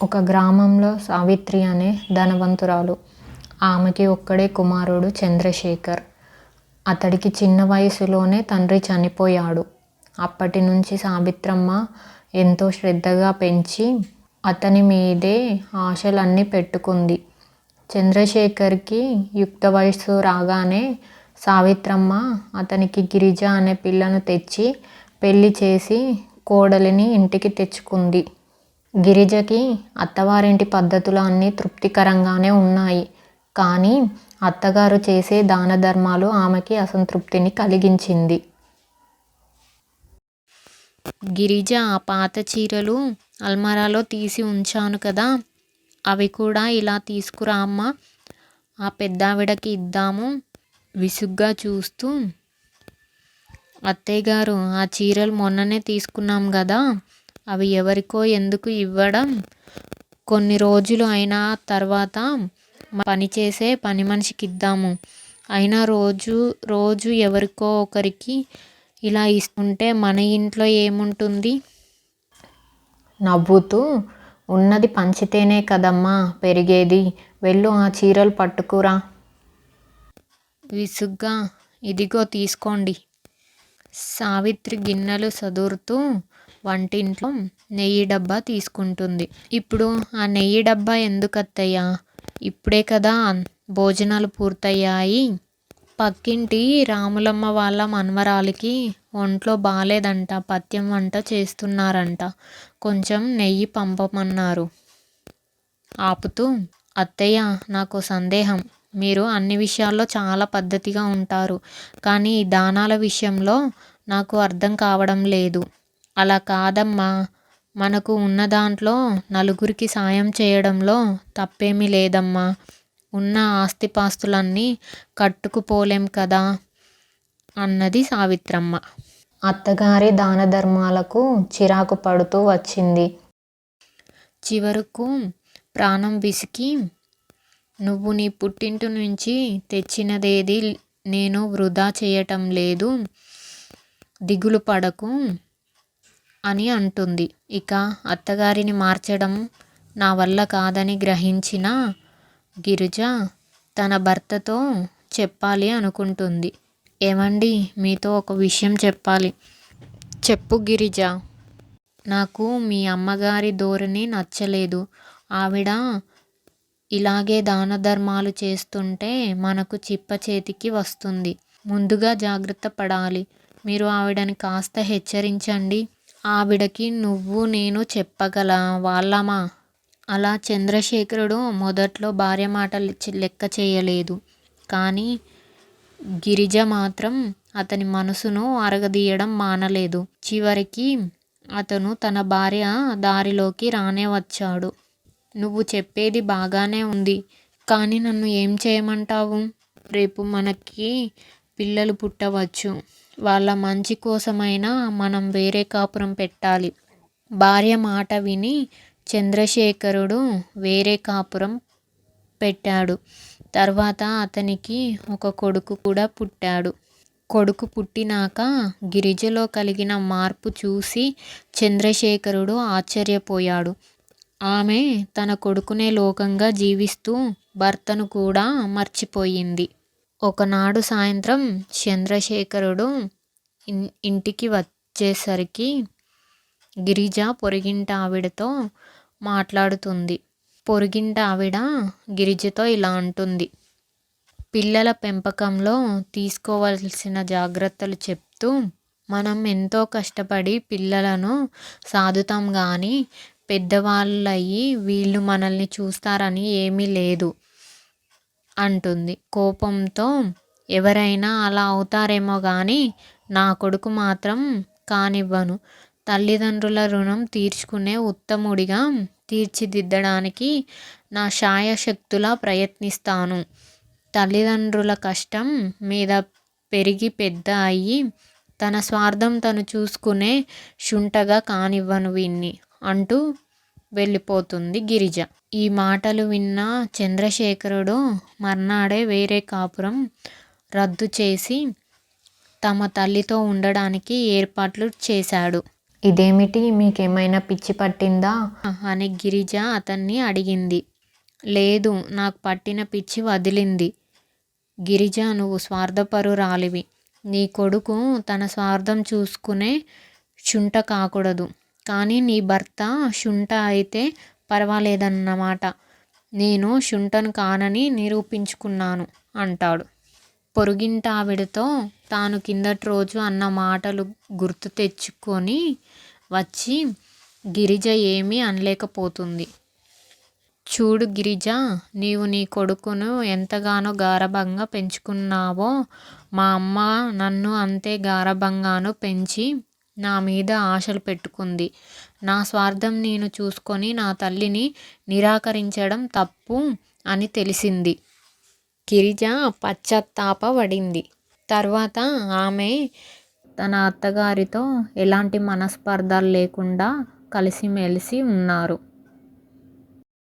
ఒక గ్రామంలో సావిత్రి అనే ధనవంతురాలు. ఆమెకి ఒక్కడే కుమారుడు చంద్రశేఖర్. అతడికి చిన్న వయసులోనే తండ్రి చనిపోయాడు. అప్పటి నుంచి సావిత్రమ్మ ఎంతో శ్రద్ధగా పెంచి అతని మీదే ఆశలన్నీ పెట్టుకుంది. చంద్రశేఖర్కి యుక్త వయస్సు రాగానే సావిత్రమ్మ అతనికి గిరిజ అనే పిల్లను తెచ్చి పెళ్లి చేసి కోడలిని ఇంటికి తెచ్చుకుంది. గిరిజకి అత్తవారింటి పద్ధతులు అన్నీ తృప్తికరంగానే ఉన్నాయి. కానీ అత్తగారు చేసే దాన ధర్మాలు ఆమెకి అసంతృప్తిని కలిగించింది. గిరిజ, ఆ పాత చీరలు అల్మారాలో తీసి ఉంచాను కదా, అవి కూడా ఇలా తీసుకురా అమ్మా, ఆ పెద్దావిడకి ఇద్దాము విసుగ్గా చూస్తూ. అత్తయ్యగారు, ఆ చీరలు మొన్ననే తీసుకున్నాం కదా, అవి ఎవరికో ఎందుకు ఇవ్వడం, కొన్ని రోజులు అయిన తర్వాత పనిచేసే పని మనిషికి ఇద్దాము. అయినా రోజు రోజు ఎవరికో ఒకరికి ఇలా ఇస్తుంటే మన ఇంట్లో ఏముంటుంది? నవ్వుతూ, ఉన్నది పంచితేనే కదమ్మా పెరిగేది, వెళ్ళు ఆ చీరలు పట్టుకురా. విసుగ్గా, ఇదిగో తీసుకోండి. సావిత్రి గిన్నెలు సదురుతూ వంటింట్లో నెయ్యి డబ్బా తీసుకుంటుంది. ఇప్పుడు ఆ నెయ్యి డబ్బా ఎందుకత్తయ్యా? ఇప్పుడే కదా భోజనాలు పూర్తయ్యాయి. పక్కింటి రాములమ్మ వాళ్ళ మనవరాలికి ఒంట్లో బాలేదంట, పథ్యం వంట చేస్తున్నారంట, కొంచెం నెయ్యి పంపమన్నారు. ఆపుతూ, అత్తయ్య, నాకు సందేహం. మీరు అన్ని విషయాల్లో చాలా పద్ధతిగా ఉంటారు, కానీ ఈ దానాల విషయంలో నాకు అర్థం కావడం లేదు. అలా కాదమ్మా, మనకు ఉన్న దాంట్లో నలుగురికి సాయం చేయడంలో తప్పేమీ లేదమ్మా. ఉన్న ఆస్తిపాస్తులన్నీ కట్టుకుపోలేం కదా అన్నది సావిత్రమ్మ. అత్తగారి దాన ధర్మాలకు చిరాకు పడుతూ వచ్చింది. చివరకు ప్రాణం విసికి, నువ్వు నీ పుట్టింటి నుంచి తెచ్చినదేది నేను వృధా చేయటం లేదు, దిగులు పడకు అని అంటుంది. ఇక అత్తగారిని మార్చడం నా వల్ల కాదని గ్రహించిన గిరిజ తన భర్తతో చెప్పాలి అనుకుంటుంది. ఏమండి, మీతో ఒక విషయం చెప్పాలి. చెప్పు గిరిజ. నాకు మీ అమ్మగారి ధోరణి నచ్చలేదు. ఆవిడ ఇలాగే దాన ధర్మాలు చేస్తుంటే మనకు చిప్ప చేతికి వస్తుంది. ముందుగా జాగ్రత్త పడాలి. మీరు ఆవిడని కాస్త హెచ్చరించండి. ఆవిడకి నువ్వు నేను చెప్పగల వాళ్ళమా? అలా చంద్రశేఖరుడు మొదట్లో భార్య మాటలు లెక్క చేయలేదు. కానీ గిరిజ మాత్రం అతని మనసును అరగదీయడం మానలేదు. చివరికి అతను తన భార్య దారిలోకి రానే వచ్చాడు. నువ్వు చెప్పేది బాగానే ఉంది, కానీ నన్ను ఏం చేయమంటావు? రేపు మనకి పిల్లలు పుట్టవచ్చు. వాళ్ళ మంచి కోసమైనా మనం వేరే కాపురం పెట్టాలి. భార్య మాట విని చంద్రశేఖరుడు వేరే కాపురం పెట్టాడు. తర్వాత అతనికి ఒక కొడుకు కూడా పుట్టాడు. కొడుకు పుట్టినాక గిరిజలో కలిగిన మార్పు చూసి చంద్రశేఖరుడు ఆశ్చర్యపోయాడు. ఆమె తన కొడుకునే లోకంగా జీవిస్తూ భర్తను కూడా మర్చిపోయింది. ఒకనాడు సాయంత్రం చంద్రశేఖరుడు ఇంటికి వచ్చేసరికి గిరిజ పొరుగింట ఆవిడతో మాట్లాడుతుంది. పొరుగింట ఆవిడ గిరిజతో ఇలా అంటుంది. పిల్లల పెంపకంలో తీసుకోవలసిన జాగ్రత్తలు చెప్తూ, మనం ఎంతో కష్టపడి పిల్లలను సాదుతాం గాని పెద్దవాళ్ళయి వీళ్ళు మనల్ని చూస్తారని ఏమీ లేదు అంటుంది కోపంతో. ఎవరైనా అలా అవుతారేమో గాని నా కొడుకు మాత్రం కానివ్వను. తల్లిదండ్రుల రుణం తీర్చుకునే ఉత్తముడిగా తీర్చిదిద్దడానికి నా శాయశక్తులా ప్రయత్నిస్తాను. తల్లిదండ్రుల కష్టం మీద పెరిగి పెద్ద అయ్యి తన స్వార్థం తను చూసుకునే శుంఠగా కానివ్వను వీణ్ణి అంటూ వెళ్ళిపోతుంది గిరిజ. ఈ మాటలు విన్న చంద్రశేఖరుడు మర్నాడే వేరే కాపురం రద్దు చేసి తమ తల్లితో ఉండడానికి ఏర్పాట్లు చేశాడు. ఇదేమిటి, మీకేమైనా పిచ్చి పట్టిందా అని గిరిజ అతన్ని అడిగింది. లేదు, నాకు పట్టిన పిచ్చి వదిలింది. గిరిజ, నువ్వు స్వార్థపరురాలివి. నీ కొడుకు తన స్వార్థం చూసుకునే శుంఠ కాకూడదు. కానీ నీ భర్త శుంఠ అయితే పర్వాలేదన్నమాట. నేను శుంఠను కానని నిరూపించుకున్నాను అంటాడు. పొరుగింటావిడతో తాను కిందటి రోజు అన్న మాటలు గుర్తు తెచ్చుకొని వచ్చి గిరిజ ఏమీ అనలేకపోతుంది. చూడు గిరిజ, నీవు నీ కొడుకును ఎంతగానో గారాబంగా పెంచుకున్నావో మా అమ్మ నన్ను అంతే గారాబంగాను పెంచి నా మీద ఆశలు పెట్టుకుంది. నా స్వార్థం నేను చూసుకొని నా తల్లిని నిరాకరించడం తప్పు అని తెలిసింది. గిరిజ పశ్చాత్తాపపడింది. తర్వాత ఆమె తన అత్తగారితో ఎలాంటి మనస్పర్ధలు లేకుండా కలిసిమెలిసి ఉన్నారు.